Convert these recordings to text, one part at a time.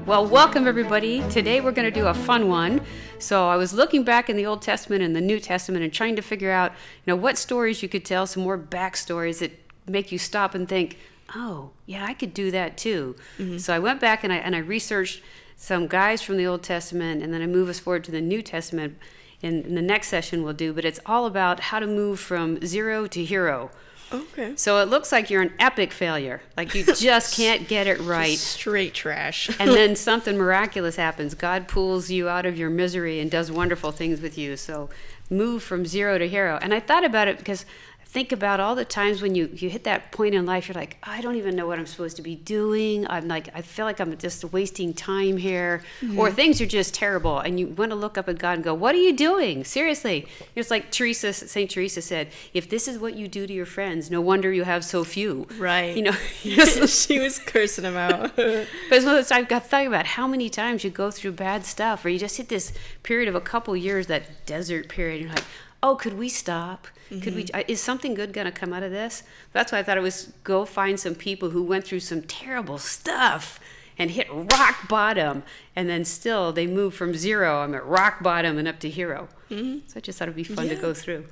Well, welcome everybody. Today we're going to do a fun one. So I was looking back in the Old Testament and the New Testament and trying to figure out, what stories you could tell, some more backstories that make you stop and think, oh, yeah, I could do that too. Mm-hmm. So I went back and I researched some guys from the Old Testament, and then I move us forward to the New Testament in the next session we'll do, but it's all about how to move from zero to hero. Okay. So it looks like you're an epic failure. Like you just can't get it right. Just straight trash. And then something miraculous happens. God pulls you out of your misery and does wonderful things with you. So move from zero to hero. And I thought about it because think about all the times when you hit that point in life, you're like, I don't even know what I'm supposed to be doing. I feel like I'm just wasting time here. Mm-hmm. Or things are just terrible. And you want to look up at God and go, what are you doing? Seriously. It's like St. Teresa said, if this is what you do to your friends, no wonder you have so few. Right. She was cursing them out. Because I've got to think about how many times you go through bad stuff, or you just hit this period of a couple years, that desert period, and you're like, oh, could we stop? Mm-hmm. Is something good going to come out of this? That's why I thought it was go find some people who went through some terrible stuff and hit rock bottom, and then still they move from zero, I'm at rock bottom, and up to hero. Mm-hmm. So I just thought it'd be fun to go through.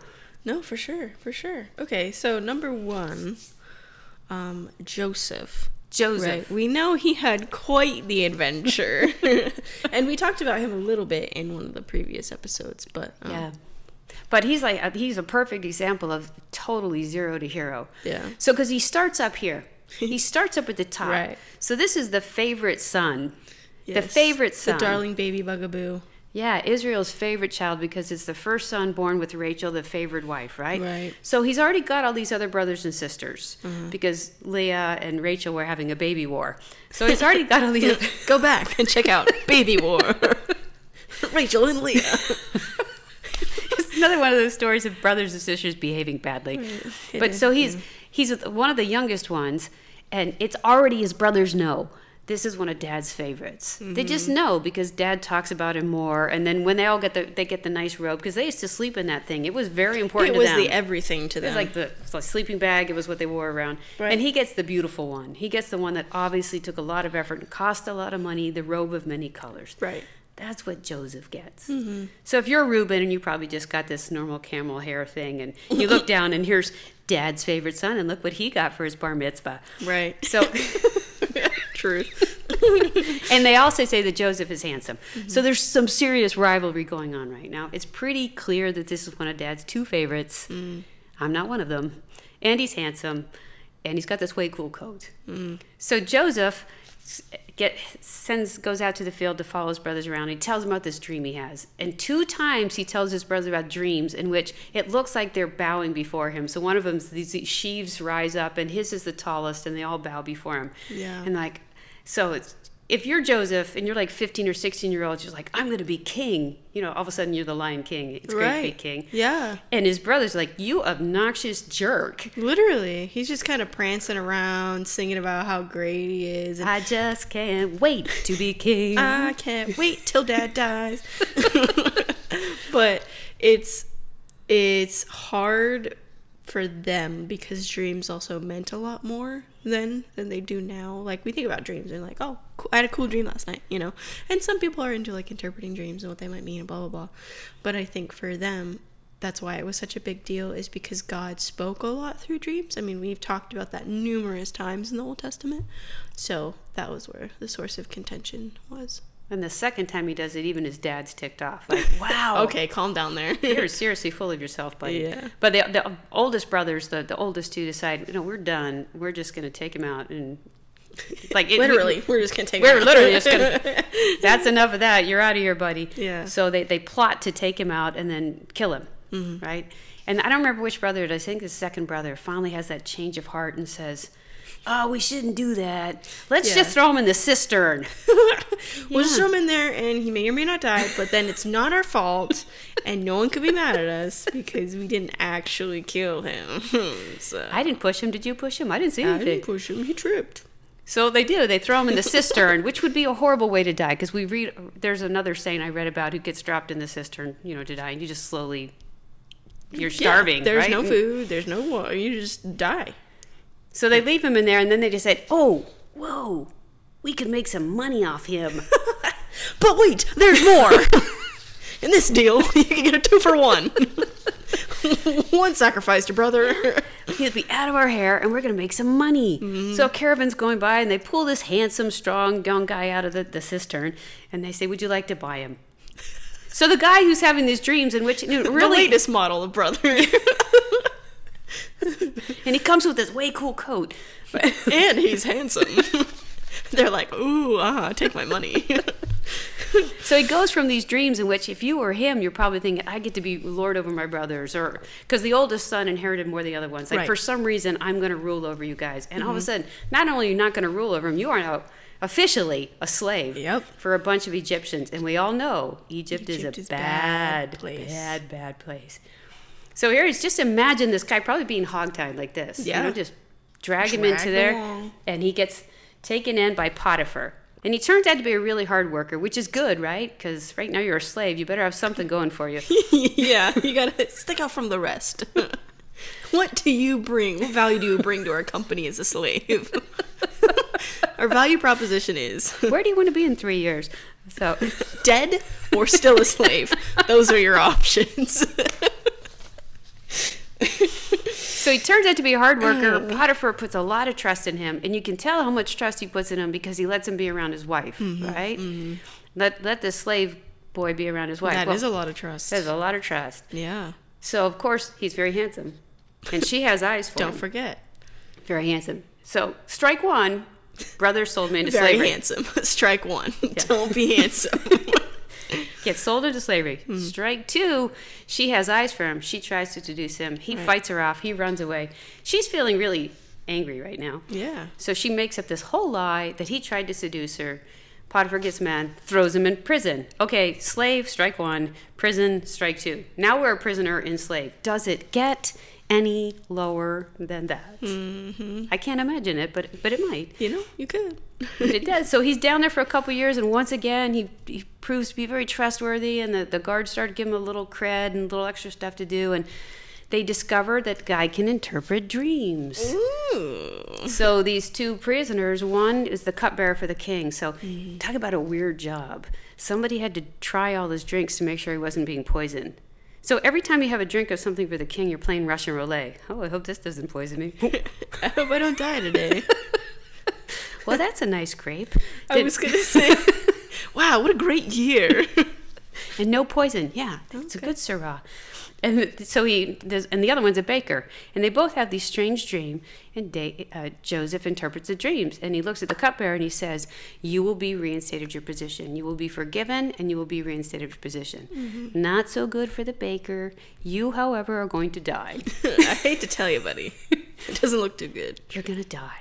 No, for sure. Okay, so number one, Joseph. Right. We know he had quite the adventure. And we talked about him a little bit in one of the previous episodes, but... yeah. But he's a perfect example of totally zero to hero. Yeah. So because he starts up here. He starts up at the top. Right. So this is the favorite son. Yes. The favorite son. The darling baby bugaboo. Yeah, Israel's favorite child, because it's the first son born with Rachel, the favored wife, right? Right. So he's already got all these other brothers and sisters, because Leah and Rachel were having a baby war. So he's already got all these... Go back and check out Baby War. Rachel and Leah. It's another one of those stories of brothers and sisters behaving badly. Right. But so he's one of the youngest ones, and it's already his brothers know. This is one of Dad's favorites. Mm-hmm. They just know because Dad talks about him more. And then when they all get the nice robe, because they used to sleep in that thing. It was very important to them. It was the everything to them. It was like the sleeping bag. It was what they wore around. Right. And he gets the beautiful one. He gets the one that obviously took a lot of effort and cost a lot of money, the robe of many colors. Right. That's what Joseph gets. Mm-hmm. So if you're Reuben and you probably just got this normal camel hair thing, and you look down and here's Dad's favorite son, and look what he got for his bar mitzvah. Right. So... Truth. And they also say that Joseph is handsome. Mm-hmm. So there's some serious rivalry going on right now. It's pretty clear that this is one of Dad's two favorites. Mm. I'm not one of them. And he's handsome. And he's got this way cool coat. Mm. So Joseph goes out to the field to follow his brothers around. He tells them about this dream he has. And 2 times he tells his brothers about dreams in which it looks like they're bowing before him. So one of them, these sheaves rise up, and his is the tallest, and they all bow before him. Yeah. And so it's, if you're Joseph and you're like 15 or 16-year-old, you're like, I'm going to be king. All of a sudden you're the Lion King. It's great to be king. Yeah. And his brother's like, you obnoxious jerk. Literally. He's just kind of prancing around, singing about how great he is. And I just can't wait to be king. I can't wait till Dad dies. But it's hard for them because dreams also meant a lot more then than they do now. Like, we think about dreams and like, oh, cool, I had a cool dream last night, and some people are into like interpreting dreams and what they might mean and blah blah blah. But I think for them, that's why it was such a big deal, is because God spoke a lot through dreams. I mean, we've talked about that numerous times in the Old Testament, so that was where the source of contention was. And the second time he does it, even his dad's ticked off. Like, wow. Okay, calm down there. You're seriously full of yourself, buddy. Yeah. But the oldest brothers, the oldest two, decide, we're done. We're just going to take him out. And we're just going to take him out. We're literally just going to, that's enough of that. You're out of here, buddy. Yeah. So they plot to take him out and then kill him, right? And I don't remember which brother, I think the second brother finally has that change of heart and says, oh, we shouldn't do that. Let's just throw him in the cistern. We'll just throw him in there, and he may or may not die, but then it's not our fault, and no one could be mad at us because we didn't actually kill him. So. I didn't push him. Did you push him? I didn't see anything. I didn't push him. He tripped. So they do. They throw him in the cistern, which would be a horrible way to die, because there's another saint I read about who gets dropped in the cistern, to die, and you just slowly, you're starving, there's right? no food, there's no water, you just die. So they leave him in there, and then they just said, oh, whoa, we could make some money off him. But wait, there's more. In this deal, you can get a 2-for-1. One sacrificed your brother. He'll be out of our hair, and we're going to make some money. So a caravan's going by, and they pull this handsome, strong, young guy out of the cistern, and they say, would you like to buy him? So the guy who's having these dreams in which, really... The latest model of brother. And he comes with this way cool coat. And he's handsome. They're like, ooh, take my money. So he goes from these dreams in which if you were him, you're probably thinking, I get to be lord over my brothers, or because the oldest son inherited more than the other ones. Like, for some reason, I'm going to rule over you guys. And all of a sudden, not only are you not going to rule over him, you are now officially a slave for a bunch of Egyptians. And we all know Egypt is a bad place. Bad place. So here he's, just imagine this guy probably being hogtied like this. Yeah. You know, just drag him into there. And he gets taken in by Potiphar. And he turns out to be a really hard worker, which is good, right? Because right now you're a slave. You better have something going for you. Yeah, you got to stick out from the rest. What do you bring? What value do you bring to our company as a slave? Our value proposition is... Where do you want to be in 3 years? So, dead or still a slave? Those are your options. So he turns out to be a hard worker. Potiphar puts a lot of trust in him, and you can tell how much trust he puts in him because he lets him be around his wife, right? Let the slave boy be around his wife. That is a lot of trust. That is a lot of trust. Yeah. So, of course, he's very handsome, and she has eyes for him. Don't forget. Very handsome. So, strike one, brother sold me into slavery. Very handsome. Strike one. Yeah. Don't be handsome. Gets sold into slavery. Strike two, she has eyes for him. She tries to seduce him. He fights her off. He runs away. She's feeling really angry right now. Yeah. So she makes up this whole lie that he tried to seduce her. Potiphar gets mad, throws him in prison. Okay, slave, strike one. Prison, strike two. Now we're a prisoner enslaved. Does it get any lower than that? I can't imagine it, but it might. You know, you could. But it does. So he's down there for a couple years, and once again, he proves to be very trustworthy, and the guards start giving him a little cred and a little extra stuff to do, and they discover that guy can interpret dreams. Ooh. So these two prisoners, one is the cupbearer for the king. So talk about a weird job. Somebody had to try all his drinks to make sure he wasn't being poisoned. So every time you have a drink of something for the king, you're playing Russian roulette. Oh, I hope this doesn't poison me. I hope I don't die today. Well, that's a nice grape. I was going to say, wow, what a great year. And no poison. Yeah, it's a good Syrah. And so and the other one's a baker. And they both have these strange dreams. And Joseph interprets the dreams. And he looks at the cupbearer and he says, you will be reinstated your position. You will be forgiven and you will be reinstated your position. Not so good for the baker. You, however, are going to die. I hate to tell you, buddy. It doesn't look too good. You're going to die.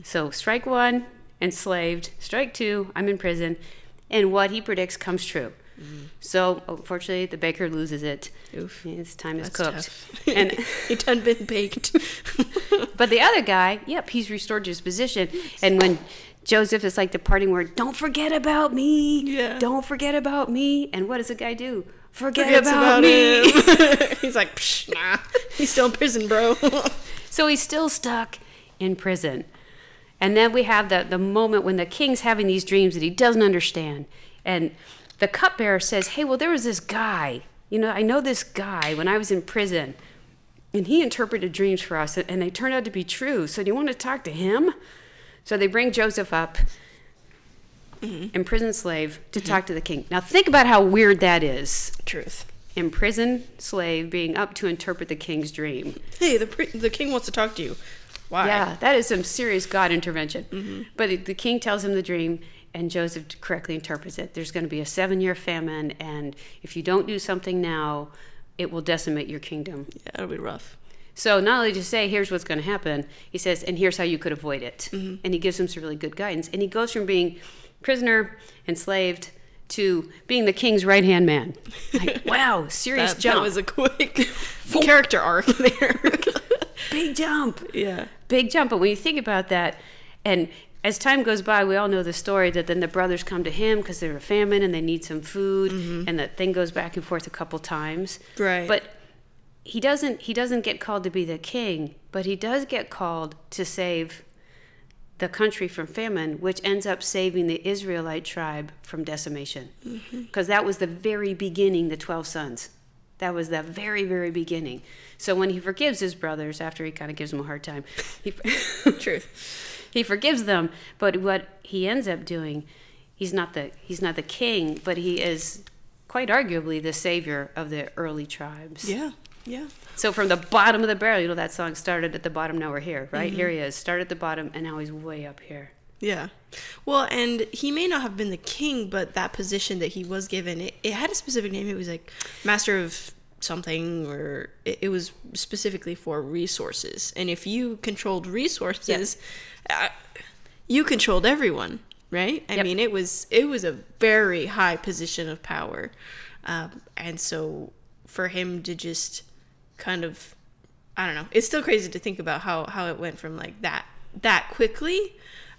So strike one, enslaved. Strike two, I'm in prison. And what he predicts comes true. So, unfortunately, the baker loses it. Oof. His time is cooked. And he done been baked. But the other guy, he's restored to his position. And when Joseph is like the parting word, don't forget about me. Yeah. Don't forget about me. And what does the guy do? Forget about me. He's like, psh, nah. He's still in prison, bro. So he's still stuck in prison. And then we have the moment when the king's having these dreams that he doesn't understand. And the cupbearer says, hey, well, there was this guy. You know, I know this guy when I was in prison. And he interpreted dreams for us, and they turned out to be true. So do you want to talk to him? So they bring Joseph up, imprisoned slave, to talk to the king. Now think about how weird that is. Truth. Imprisoned slave being up to interpret the king's dream. Hey, the king wants to talk to you. Why? Yeah, that is some serious God intervention. But the king tells him the dream, and Joseph correctly interprets it. There's going to be a 7-year famine, and if you don't do something now, it will decimate your kingdom. Yeah, it'll be rough. So not only to say, here's what's going to happen, he says, and here's how you could avoid it. And he gives him some really good guidance. And he goes from being prisoner, enslaved, to being the king's right-hand man. Like, wow, serious jump. That was a quick character arc there. Big jump. Yeah. Big jump. But when you think about that, and as time goes by, we all know the story that then the brothers come to him because they're a famine and they need some food, and that thing goes back and forth a couple times. Right. But he doesn't get called to be the king, but he does get called to save the country from famine, which ends up saving the Israelite tribe from decimation. Because that was the very beginning, the 12 sons. That was the very, very beginning. So when he forgives his brothers, after he kind of gives them a hard time, Truth. he forgives them. But what he ends up doing, he's not the king, but he is quite arguably the savior of the early tribes. Yeah. Yeah. So from the bottom of the barrel, you know, that song started at the bottom, now we're here, right? Here he is, started at the bottom, and now he's way up here. Yeah. Well, and he may not have been the king, but that position that he was given, it had a specific name. It was like master of something, or it was specifically for resources. And if you controlled resources, you controlled everyone, right? I mean, it was a very high position of power. And so for him to just kind of, I don't know, it's still crazy to think about how it went from like that quickly.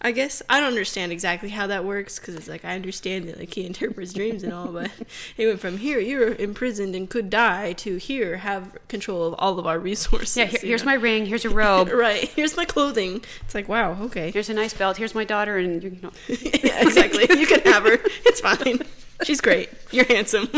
I guess I don't understand exactly how that works, because it's like I understand that like he interprets dreams and all, but it went from here you're imprisoned and could die to here have control of all of our resources. Yeah, here's my ring, here's a robe. Right, here's my clothing. It's like, wow, okay. Here's a nice belt. Here's my daughter, and you know. Yeah, exactly. You can have her. It's fine. She's great. You're handsome.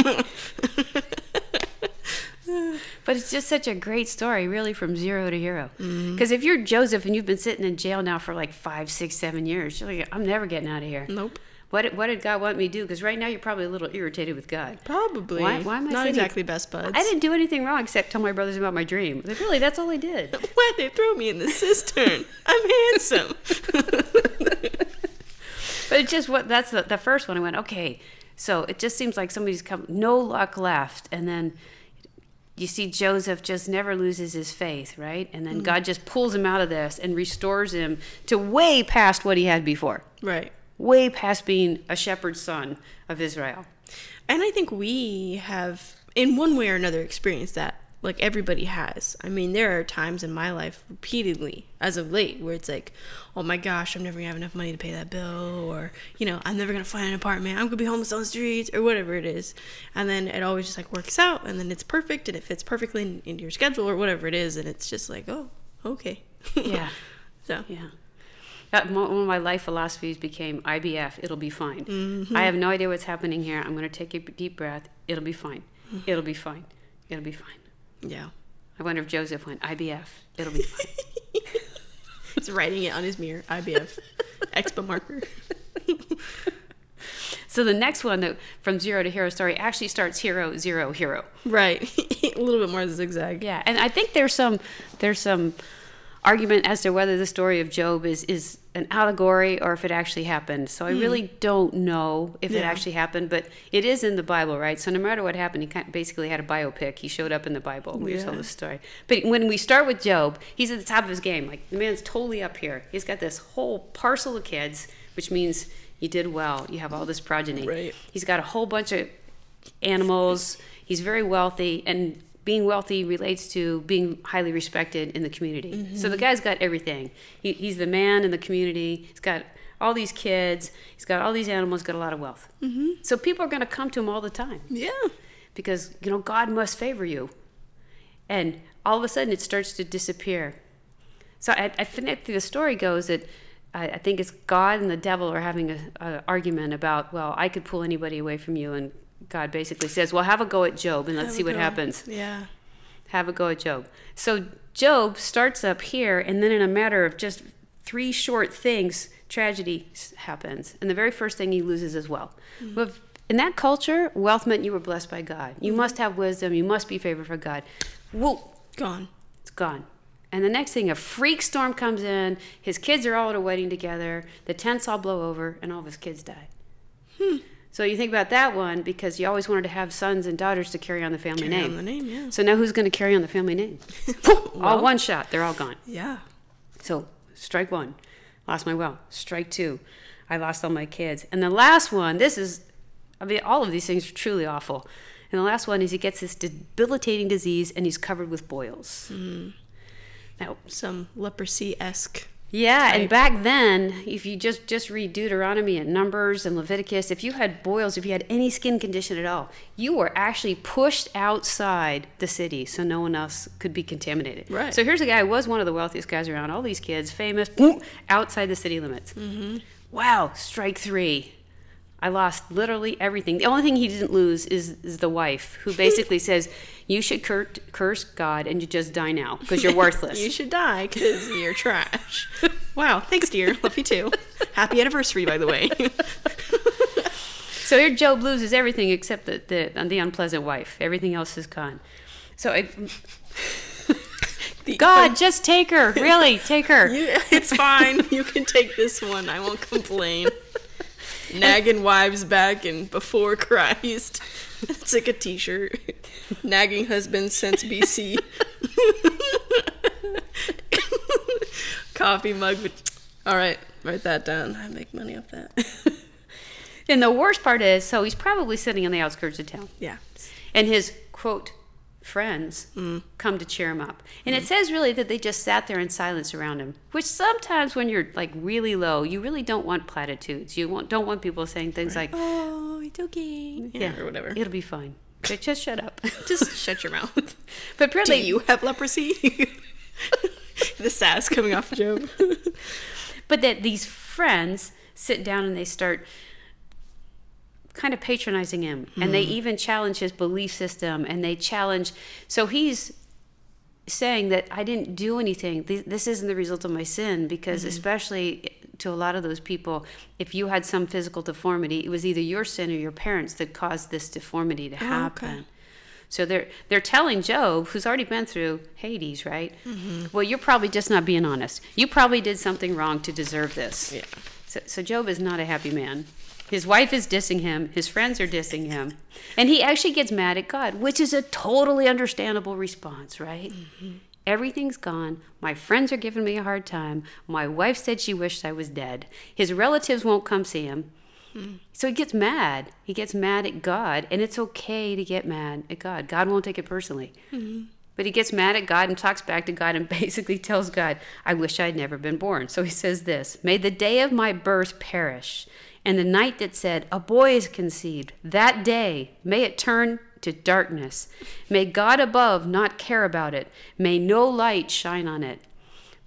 But it's just such a great story, really, from zero to hero. Because if you're Joseph and you've been sitting in jail now for like 5, 6, 7 years, you're like, I'm never getting out of here. Nope. What did God want me to do? Because right now you're probably a little irritated with God. Probably. Why am I not sitting? exactly best buds? I didn't do anything wrong except tell my brothers about my dream. Like, really, that's all I did. Why'd they throw me in the cistern? I'm handsome. But it's just that's the first one. I went, okay. So it just seems like somebody's come, no luck left, and then you see Joseph just never loses his faith, right? And then God just pulls him out of this and restores him to way past what he had before. Right. Way past being a shepherd's son of Israel. And I think we have, in one way or another, experienced that. Like everybody has. I mean, there are times in my life repeatedly, as of late, where it's like, oh my gosh, I'm never gonna have enough money to pay that bill, or, you know, I'm never gonna find an apartment, I'm gonna be homeless on the streets, or whatever it is. And then it always just like works out, and then it's perfect, and it fits perfectly into your schedule, or whatever it is, and it's just like, oh, okay. Yeah. So. Yeah. One of my life philosophies became IBF, it'll be fine. I have no idea what's happening here. I'm going to take a deep breath. It'll be fine. It'll be fine. It'll be fine. Yeah. I wonder if Joseph went, IBF, it'll be fine. He's writing it on his mirror, IBF, expo marker. So the next one, that from zero to hero story, actually starts hero, zero, hero. Right. A little bit more zigzag. Yeah, and I think there's some argument as to whether the story of Job is an allegory or if it actually happened. So I really don't know if it actually happened, but it is in the Bible, right? So no matter what happened, he kind of basically had a biopic. He showed up in the Bible. We told the story. But when we start with Job, he's at the top of his game. Like, the man's totally up here. He's got this whole parcel of kids, which means you did well. You have all this progeny. Right. He's got a whole bunch of animals. He's very wealthy, and being wealthy relates to being highly respected in the community. So the guy's got everything. He's the man in the community. He's got all these kids. He's got all these animals. Got a lot of wealth. So people are going to come to him all the time. Yeah. Because, you know, God must favor you. And all of a sudden it starts to disappear. So I think the story goes that I think it's God and the devil are having an argument about, well, I could pull anybody away from you, and God basically says, well, have a go at Job and let's see what happens. Yeah. Have a go at Job. So Job starts up here, and then in a matter of just 3 short things, tragedy happens. And the very first thing, he loses his wealth. But in that culture, wealth meant you were blessed by God. You must have wisdom. You must be favored for God. Whoa. Gone. It's gone. And the next thing, a freak storm comes in. His kids are all at a wedding together. The tents all blow over, and all of his kids die. So you think about that one, because you always wanted to have sons and daughters to carry on the family name. Carry on the name, yeah. So now who's going to carry on the family name? All one shot. They're all gone. Yeah. So strike 1, lost my wealth. Strike 2, I lost all my kids. And the last one, all of these things are truly awful. And the last one is he gets this debilitating disease, and he's covered with boils. Now, some leprosy-esque Yeah, and back then, if you just read Deuteronomy and Numbers and Leviticus, if you had boils, if you had any skin condition at all, you were actually pushed outside the city so no one else could be contaminated. Right. So here's a guy who was one of the wealthiest guys around, all these kids, famous, outside the city limits. Mm-hmm. Wow, strike 3. I lost literally everything. The only thing he didn't lose is the wife, who basically says, you should curse God and you just die now because you're worthless. You should die because you're trash. Wow, thanks, dear. Love you too. Happy anniversary, by the way. So here Job loses everything except the unpleasant wife. Everything else is gone. So God, just take her. Really, take her. It's fine. You can take this one. I won't complain. Nagging wives back and before Christ. It's like a t-shirt. Nagging husbands since BC. Coffee mug. All right, write that down. I make money off that. And the worst part is, so he's probably sitting on the outskirts of town. Yeah. And his, quote, friends come to cheer him up. And it says really that they just sat there in silence around him, which sometimes when you're like really low, you really don't want platitudes. You don't want people saying things like, oh, it's okay. Yeah, or whatever. It'll be fine. But just shut up. Just shut your mouth. But apparently, do you have leprosy? The sass coming off Job. But that these friends sit down and they start kind of patronizing him, and they even challenge his belief system, and they challenge, so he's saying that I didn't do anything, this isn't the result of my sin, because especially to a lot of those people, if you had some physical deformity, it was either your sin or your parents that caused this deformity to happen. Okay. So they're telling Job, who's already been through Hades, right? Well, you're probably just not being honest. You probably did something wrong to deserve this. Yeah. So Job is not a happy man. His wife is dissing him. His friends are dissing him. And he actually gets mad at God, which is a totally understandable response, right? Everything's gone. My friends are giving me a hard time. My wife said she wished I was dead. His relatives won't come see him. So he gets mad. He gets mad at God. And it's okay to get mad at God. God won't take it personally. But he gets mad at God and talks back to God and basically tells God, I wish I'd never been born. So he says this, may the day of my birth perish, and the night that said, a boy is conceived, that day, may it turn to darkness. May God above not care about it. May no light shine on it.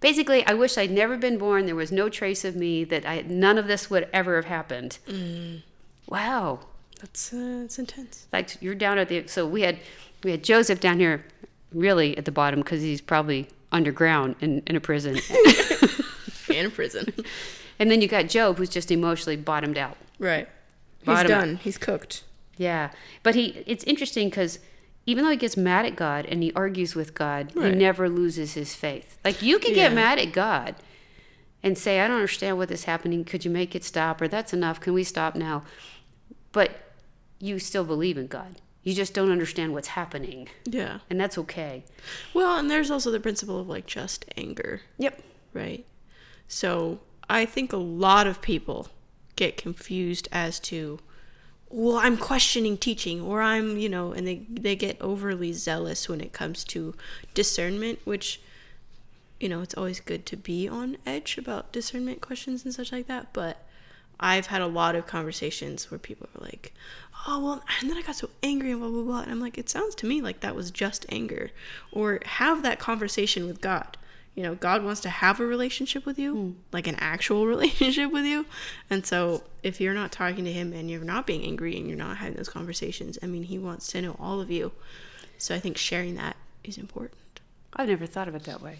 Basically, I wish I'd never been born. There was no trace of me, that none of this would ever have happened. Wow. That's intense. Like you're down at so we had Joseph down here really at the bottom because he's probably underground in a prison. In a prison. And then you got Job, who's just emotionally bottomed out. Right. He's done. He's cooked. Yeah. But it's interesting because even though he gets mad at God and he argues with God, right, he never loses his faith. Like you can get mad at God and say, I don't understand what is happening. Could you make it stop? Or that's enough. Can we stop now? But you still believe in God. You just don't understand what's happening. Yeah. And that's okay. Well, and there's also the principle of like just anger. Yep. Right. So I think a lot of people get confused as to, well, I'm questioning teaching, or I'm, and they get overly zealous when it comes to discernment, which, it's always good to be on edge about discernment questions and such like that. But I've had a lot of conversations where people are like, oh, well, and then I got so angry and blah, blah, blah. And I'm like, it sounds to me like that was just anger. Or have that conversation with God. God wants to have a relationship with you, like an actual relationship with you. And so if you're not talking to him and you're not being angry and you're not having those conversations, he wants to know all of you. So I think sharing that is important. I've never thought of it that way.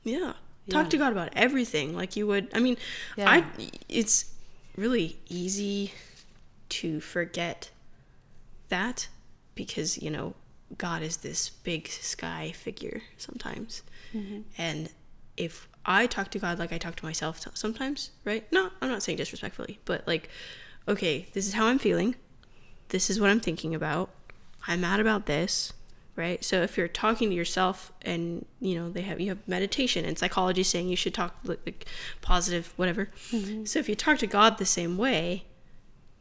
Yeah. Talk to God about everything like you would. It's really easy to forget that because, God is this big sky figure sometimes. And if I talk to God like I talk to myself sometimes, right? No, I'm not saying disrespectfully, but like, okay, this is how I'm feeling. This is what I'm thinking about. I'm mad about this, right? So if you're talking to yourself and, you have meditation and psychology saying you should talk like positive, whatever. So if you talk to God the same way,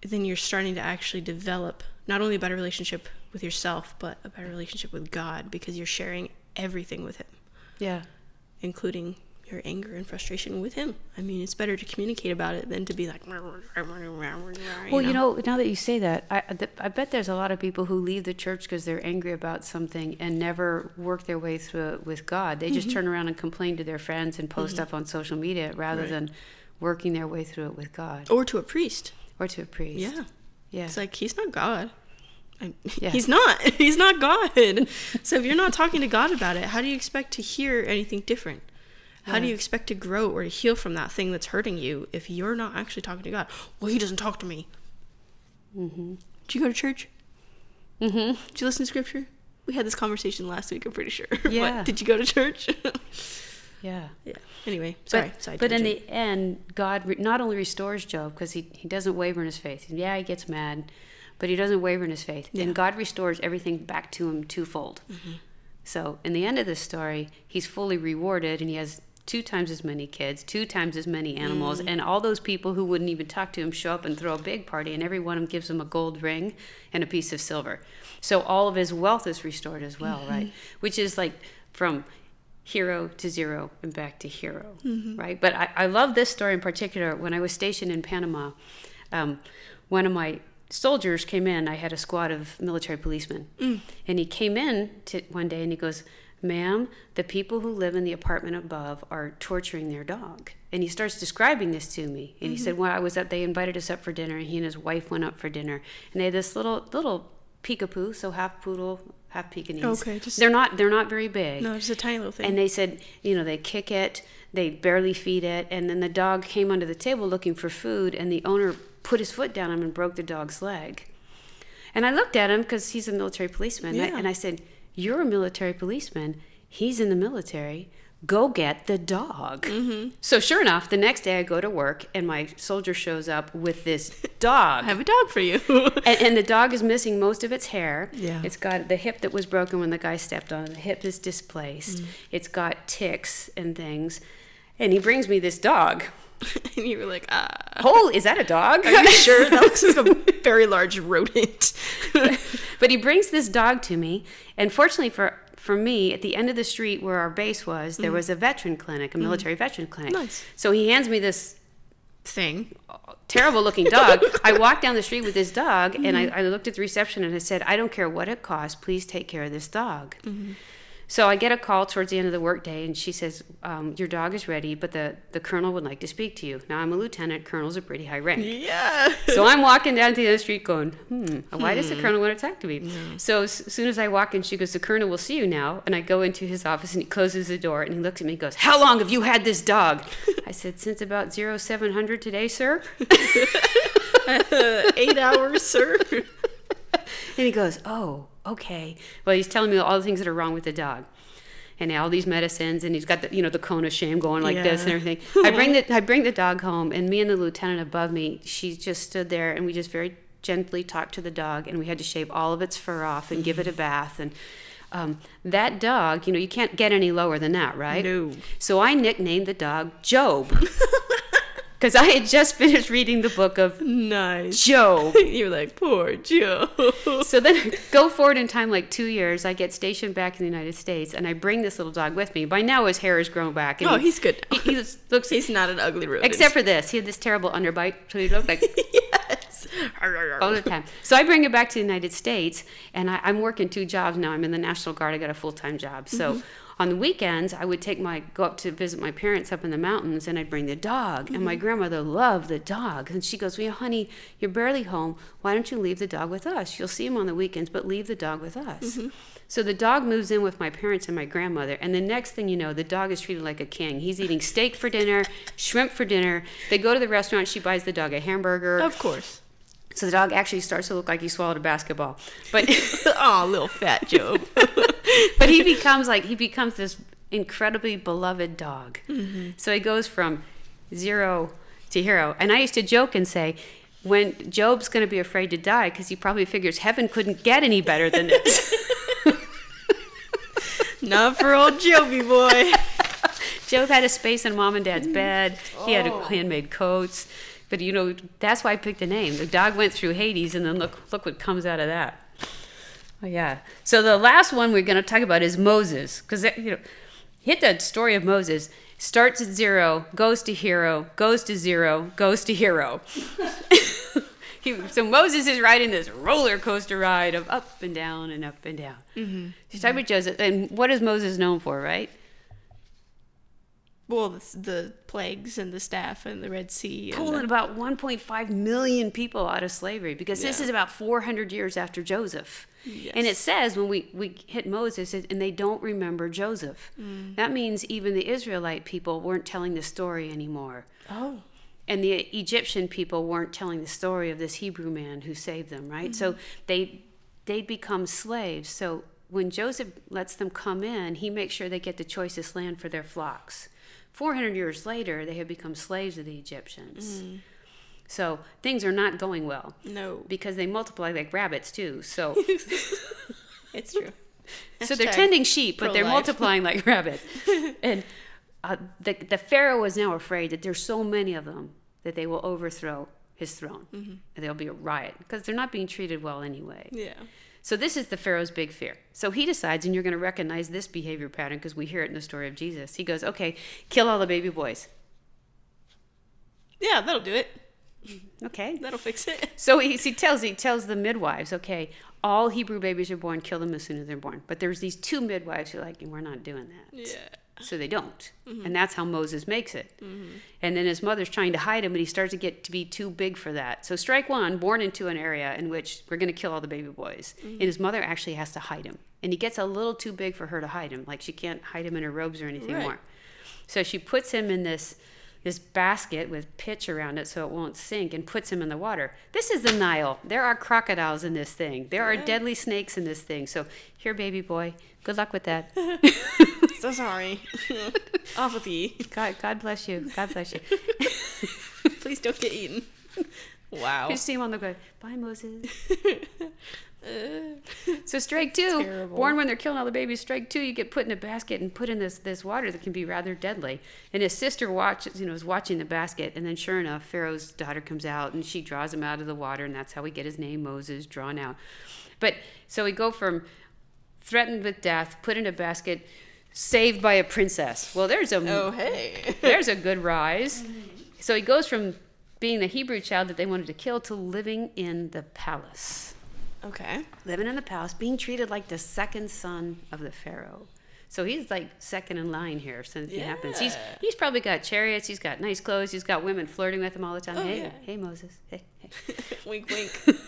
then you're starting to actually develop not only a better relationship with yourself, but a better relationship with God because you're sharing everything with him. Yeah. Including your anger and frustration with him. I mean, it's better to communicate about it than to be like, well, now that you say that, I bet there's a lot of people who leave the church because they're angry about something and never work their way through it with God. They just turn around and complain to their friends and post up on social media rather than working their way through it with God. Or to a priest. Yeah. It's like, he's not God. He's not God. So if you're not talking to God about it, how do you expect to hear anything different? How do you expect to grow or to heal from that thing that's hurting you if you're not actually talking to God? Well, he doesn't talk to me. Did you go to church? Did you listen to scripture? We had this conversation last week, I'm pretty sure. Yeah. What, did you go to church? Yeah. Anyway, sorry. But in the end, God not only restores Job, because he doesn't waver in his faith. Yeah, he gets mad, but he doesn't waver in his faith. Yeah. And God restores everything back to him twofold. So in the end of this story, he's fully rewarded, and he has 2 times as many kids, 2 times as many animals, and all those people who wouldn't even talk to him show up and throw a big party, and every one of them gives him a gold ring and a piece of silver. So all of his wealth is restored as well, right? Which is like from hero to zero and back to hero, right? But I love this story in particular. When I was stationed in Panama, one of my soldiers came in. I had a squad of military policemen, and he came in one day and he goes, "Ma'am, the people who live in the apartment above are torturing their dog." And he starts describing this to me. And he said, "When I was up, they invited us up for dinner, and he and his wife went up for dinner, and they had this little peekapoo, so half poodle, half Pekingese. Okay, they're not very big. No, just a tiny little thing. And they said, they kick it, they barely feed it, and then the dog came under the table looking for food, and the owner put his foot down him and broke the dog's leg." And I looked at him because he's a military policeman, and I said, "You're a military policeman. He's in the military. Go get the dog." So sure enough, the next day I go to work, and my soldier shows up with this dog. I have a dog for you. and the dog is missing most of its hair. Yeah. It's got the hip that was broken when the guy stepped on it. The hip is displaced. It's got ticks and things. And he brings me this dog. And you were like, "Oh, is that a dog?" Are you sure? That looks like a very large rodent. But he brings this dog to me, and fortunately for me, at the end of the street where our base was, there was a veteran clinic, a military veteran clinic. Nice. So he hands me this thing. Terrible looking dog. I walked down the street with this dog, and I looked at the reception and I said, "I don't care what it costs, please take care of this dog." So I get a call towards the end of the workday, and she says, "Your dog is ready, but the colonel would like to speak to you." Now, I'm a lieutenant. Colonel's a pretty high rank. Yeah. So I'm walking down to the other street going, why does the colonel want to talk to me? No. So as soon as I walk in, she goes, "The colonel will see you now." And I go into his office, and he closes the door, and he looks at me and goes, "How long have you had this dog?" I said, "Since about 0700 today, sir." 8 hours, sir. And he goes, "Oh, okay." Well, he's telling me all the things that are wrong with the dog, and all these medicines, and he's got the cone of shame going like this and everything. I bring the dog home, and me and the lieutenant above me, she just stood there, and we just very gently talked to the dog, and we had to shave all of its fur off and give it a bath. And that dog, you can't get any lower than that, right? No. So I nicknamed the dog Job. Because I had just finished reading the book of Job. You're like, poor Job. So then go forward in time like 2 years. I get stationed back in the United States, and I bring this little dog with me. By now his hair has grown back. And he's good. He's not an ugly rodent. Except for this. He had this terrible underbite. So he looked like... Yes. All the time. So I bring it back to the United States, and I'm working 2 jobs now. I'm in the National Guard. I got a full-time job. So on the weekends, I would go up to visit my parents up in the mountains, and I'd bring the dog. And my grandmother loved the dog. And she goes, "Well, honey, you're barely home. Why don't you leave the dog with us? You'll see him on the weekends, but leave the dog with us." So the dog moves in with my parents and my grandmother. And the next thing you know, the dog is treated like a king. He's eating steak for dinner, shrimp for dinner. They go to the restaurant. She buys the dog a hamburger. Of course. So the dog actually starts to look like he swallowed a basketball. But oh, little fat Job. But he becomes this incredibly beloved dog. So he goes from 0 to hero. And I used to joke and say, when Job's going to be afraid to die, because he probably figures heaven couldn't get any better than this. Not for old Joby boy. Job had a space in mom and dad's bed. He had handmade coats. But that's why I picked the name. The dog went through Hades, and then look what comes out of that. Oh yeah. So the last one we're going to talk about is Moses, because hit the story of Moses. Starts at 0, goes to hero, goes to 0, goes to hero. So Moses is riding this roller coaster ride of up and down and up and down. Mm-hmm. He's talking about Joseph. And what is Moses known for, right? Well, the plagues and the staff and the Red Sea. Pulling about 1.5 million people out of slavery, because this is about 400 years after Joseph. Yes. And it says when we hit Moses, and they don't remember Joseph. That means even the Israelite people weren't telling the story anymore. Oh. And the Egyptian people weren't telling the story of this Hebrew man who saved them, right? So they become slaves. So when Joseph lets them come in, he makes sure they get the choicest land for their flocks. 400 years later, they have become slaves of the Egyptians. So things are not going well. No. Because they multiply like rabbits, too. So it's true. So they're tending sheep, but they're multiplying like rabbits. And the Pharaoh is now afraid that there's so many of them that they will overthrow his throne. And there'll be a riot, because they're not being treated well anyway. Yeah. So this is the Pharaoh's big fear. So he decides, and you're going to recognize this behavior pattern because we hear it in the story of Jesus. He goes, okay, kill all the baby boys. Yeah, that'll do it. Okay. That'll fix it. So he tells the midwives, okay, all Hebrew babies are born, kill them as soon as they're born. But there's these 2 midwives who are like, we're not doing that. Yeah. So they don't. And that's how Moses makes it. And then his mother's trying to hide him, but he starts to get to be too big for that. So strike one, born into an area in which we're going to kill all the baby boys. And his mother actually has to hide him. And he gets a little too big for her to hide him. Like she can't hide him in her robes or anything more. So she puts him in this basket with pitch around it so it won't sink, and puts him in the water. This is the Nile. There are crocodiles in this thing. There are deadly snakes in this thing. So here, baby boy, good luck with that. So sorry. Off with you. God bless you. God bless you. Please don't get eaten. Wow. You see him on the ground. Bye, Moses. So strike 2, terrible. Born when they're killing all the babies. Strike 2, you get put in a basket and put in this water that can be rather deadly. And his sister is watching the basket, and then sure enough, Pharaoh's daughter comes out and she draws him out of the water, and that's how we get his name, Moses, drawn out. But so we go from threatened with death, put in a basket, saved by a princess. Well, there's a good rise. So he goes from being the Hebrew child that they wanted to kill to living in the palace. Okay. Living in the palace, being treated like the second son of the Pharaoh. So he's like second in line here since it happens. He's probably got chariots, he's got nice clothes, he's got women flirting with him all the time. Hey, Moses. Hey. Wink, wink.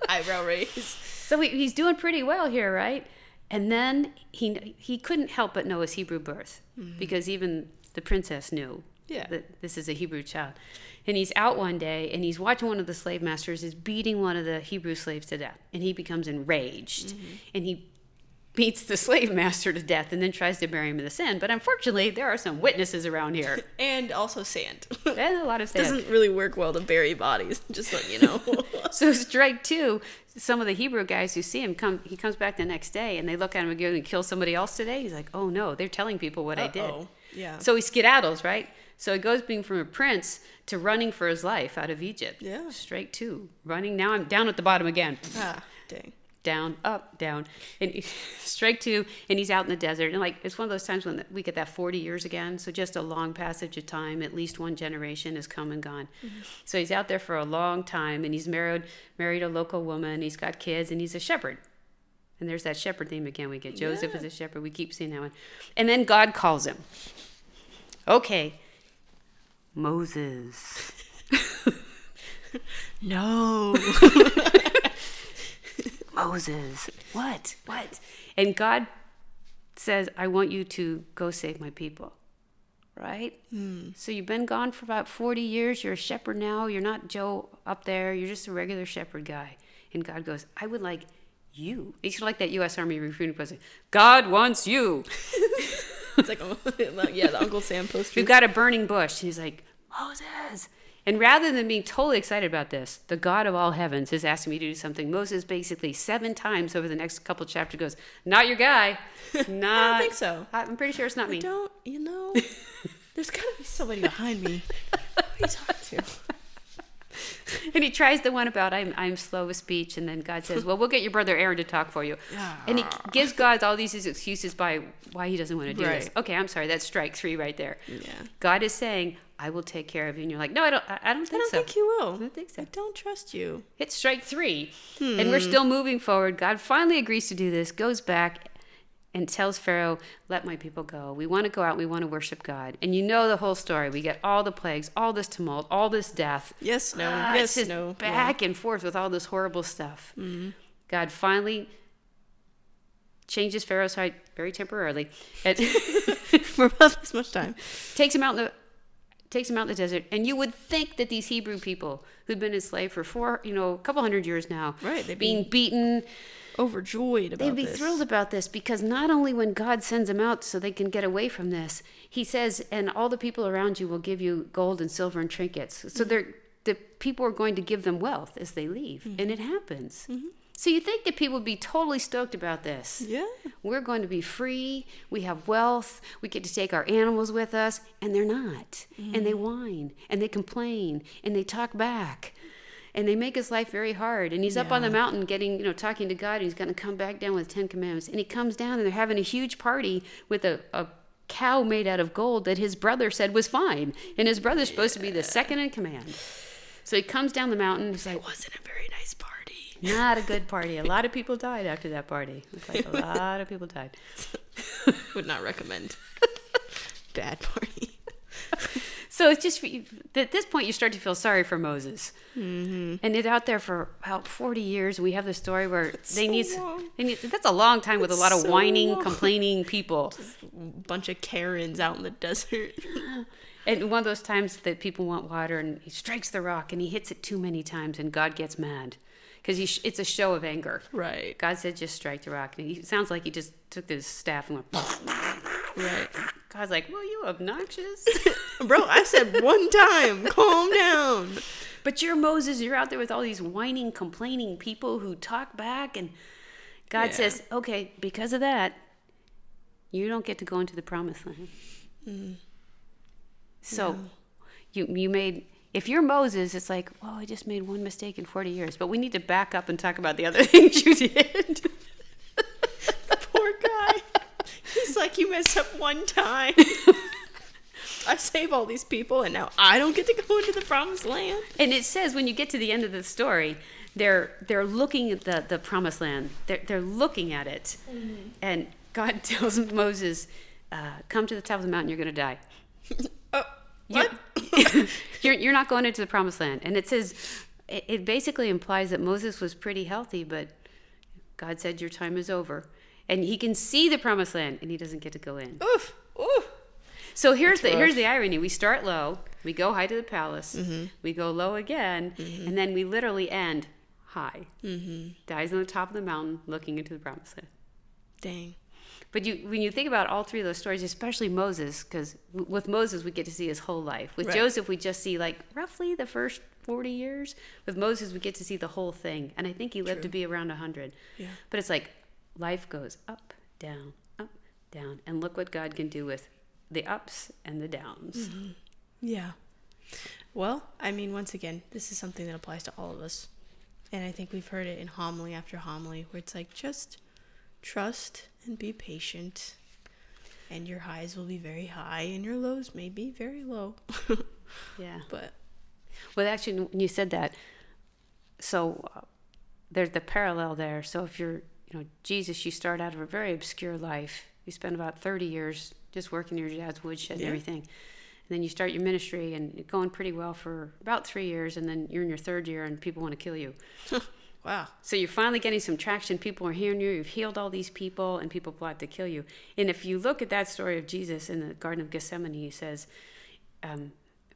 Eyebrow raise. So he's doing pretty well here, right? And then he couldn't help but know his Hebrew birth, because even the princess knew that this is a Hebrew child. And he's out one day, and he's watching one of the slave masters is beating one of the Hebrew slaves to death. And he becomes enraged. And he beats the slave master to death and then tries to bury him in the sand. But unfortunately, there are some witnesses around here. And also sand. And a lot of sand. Doesn't really work well to bury bodies, just so you know. So strike 2, some of the Hebrew guys who see him, he comes back the next day, and they look at him and go, and kill somebody else today? He's like, oh no, they're telling people what I did. Yeah. So he skedaddles, right? So he goes being from a prince to running for his life out of Egypt. Yeah. Straight 2. Running. Now I'm down at the bottom again. Ah, dang. Down, up, down. And strike 2, and he's out in the desert. And it's one of those times when we get that 40 years again. So just a long passage of time. At least one generation has come and gone. So he's out there for a long time, and he's married a local woman. He's got kids, and he's a shepherd. And there's that shepherd theme again. We get Joseph as a shepherd. We keep seeing that one. And then God calls him. Okay. Moses. No. Moses. What? And God says, I want you to go save my people. Right? So you've been gone for about 40 years. You're a shepherd now. You're not Joe up there. You're just a regular shepherd guy. And God goes, I would like you. It's like that U.S. Army recruiting president. God wants you. It's like, the Uncle Sam poster. We've got a burning bush. And he's like, Moses. And rather than being totally excited about this, the God of all heavens is asking me to do something. Moses basically 7 times over the next couple chapters goes, not your guy. I don't think so. I'm pretty sure it's not me. There's got to be somebody behind me. Who are you talking to? And he tries the one about I'm slow of speech, and then God says, well, we'll get your brother Aaron to talk for you. And he gives God all these excuses by why he doesn't want to do this. Okay, I'm sorry, that's strike 3 right there. Yeah. God is saying, I will take care of you. And you're like, no, I don't think so. I don't think you will. I don't think so. I don't trust you. It's strike 3. And we're still moving forward. God finally agrees to do this, goes back and tells Pharaoh, let my people go. We want to go out. We want to worship God. And you know the whole story. We get all the plagues, all this tumult, all this death. Yes, no. It's just back and forth with all this horrible stuff. Mm-hmm. God finally changes Pharaoh's heart very temporarily. And for about this much time. Takes him out in the desert. And you would think that these Hebrew people who'd been enslaved for a couple hundred years now, right, being beaten, overjoyed about they'd be thrilled about this, because not only when God sends them out so they can get away from this, he says, and all the people around you will give you gold and silver and trinkets. So the people are going to give them wealth as they leave. Mm-hmm. And it happens. Mm-hmm. So you think that people would be totally stoked about this. Yeah. We're going to be free. We have wealth. We get to take our animals with us. And they're not. Mm-hmm. And they whine. And they complain. And they talk back. And they make his life very hard. And he's up on the mountain talking to God. And he's going to come back down with 10 commandments. And he comes down and they're having a huge party with a cow made out of gold that his brother said was fine. And his brother's supposed to be the second in command. So he comes down the mountain. He's like, it wasn't a very nice party. Not a good party. A lot of people died after that party. Looks like a lot of people died. Would not recommend. Bad party. So it's just, at this point, you start to feel sorry for Moses. Mm-hmm. And it's out there for about 40 years. We have the story where they need, that's a long time with a lot of whining, complaining people. Just a bunch of Karens out in the desert. And one of those times that people want water, and he strikes the rock, and he hits it too many times, and God gets mad. Because it's a show of anger. Right. God said, just strike the rock. And he sounds like he just took his staff and went, right. God's like, well, you obnoxious. Bro, I said one time, calm down. But you're Moses. You're out there with all these whining, complaining people who talk back. And God says, okay, because of that, you don't get to go into the promised land. Mm. So you made... If you're Moses, it's like, well, I just made one mistake in 40 years. But we need to back up and talk about the other things you did. Poor guy. He's like, you messed up one time. I save all these people, and now I don't get to go into the promised land. And it says when you get to the end of the story, they're looking at the promised land. They're looking at it. Mm-hmm. And God tells Moses, come to the top of the mountain, you're going to die. What? You're not going into the promised land. And it says, it basically implies that Moses was pretty healthy, but God said your time is over. And he can see the promised land, and he doesn't get to go in. Oof. Oof. So here's the irony. We start low, we go high to the palace, mm-hmm. we go low again, mm-hmm. and then we literally end high. Mm-hmm. Dies on the top of the mountain, looking into the promised land. Dang. But when you think about all three of those stories, especially Moses, because with Moses we get to see his whole life. With Joseph we just see like roughly the first 40 years. With Moses we get to see the whole thing. And I think he lived to be around 100. Yeah. But it's like life goes up, down, and look what God can do with the ups and the downs. Mm-hmm. Yeah. Well, I mean, once again, this is something that applies to all of us. And I think we've heard it in homily after homily, where it's like, just trust and be patient, and your highs will be very high and your lows may be very low. Yeah. But actually, when you said that, so there's the parallel there. So if you're Jesus, you start out of a very obscure life. You spend about 30 years just working in your dad's woodshed and everything, and then you start your ministry and you're going pretty well for about 3 years, and then you're in your third year and people want to kill you. Wow. So you're finally getting some traction. People are hearing you. You've healed all these people, and people plot to kill you. And if you look at that story of Jesus in the Garden of Gethsemane, he says,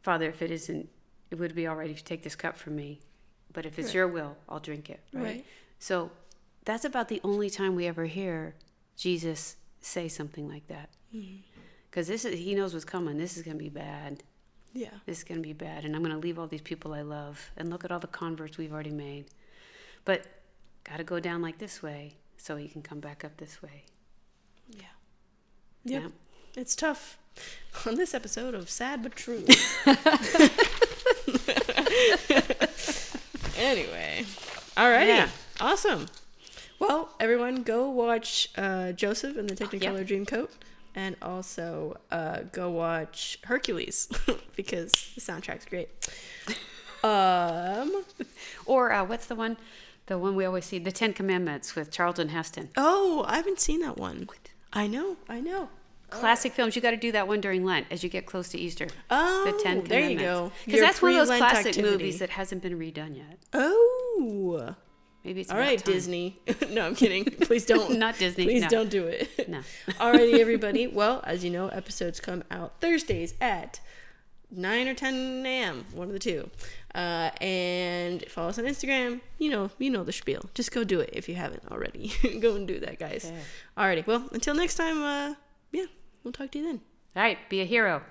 Father, if it would be all right if you take this cup from me. But if it's your will, I'll drink it. Right? So that's about the only time we ever hear Jesus say something like that. Because he knows what's coming. This is going to be bad. Yeah. This is going to be bad. And I'm going to leave all these people I love. And look at all the converts we've already made. But got to go down like this way so he can come back up this way. Yeah. Yep. Yeah. It's tough. On this episode of Sad But True. Anyway. Alrighty. Yeah. Awesome. Well, everyone, go watch Joseph and the Technicolor Dreamcoat. And also go watch Hercules because the soundtrack's great. Or what's the one? The one we always see, The 10 Commandments with Charlton Heston. Oh, I haven't seen that one. What? I know. Classic films. You got to do that one during Lent as you get close to Easter. Oh, The 10 Commandments. there you go. Because that's one of those pre-Lent classic activity. movies that hasn't been redone yet. Oh. Maybe it's all about right, time. Disney. No, I'm kidding. Please don't. Not Disney. Please no. don't do it. No. Alrighty, everybody. Well, as you know, episodes come out Thursdays at 9 or 10 a.m. One of the two. And follow us on Instagram. You know the spiel. Just go do it if you haven't already. Go and do that, guys. Okay. Alrighty. Well, until next time. We'll talk to you then. All right. Be a hero.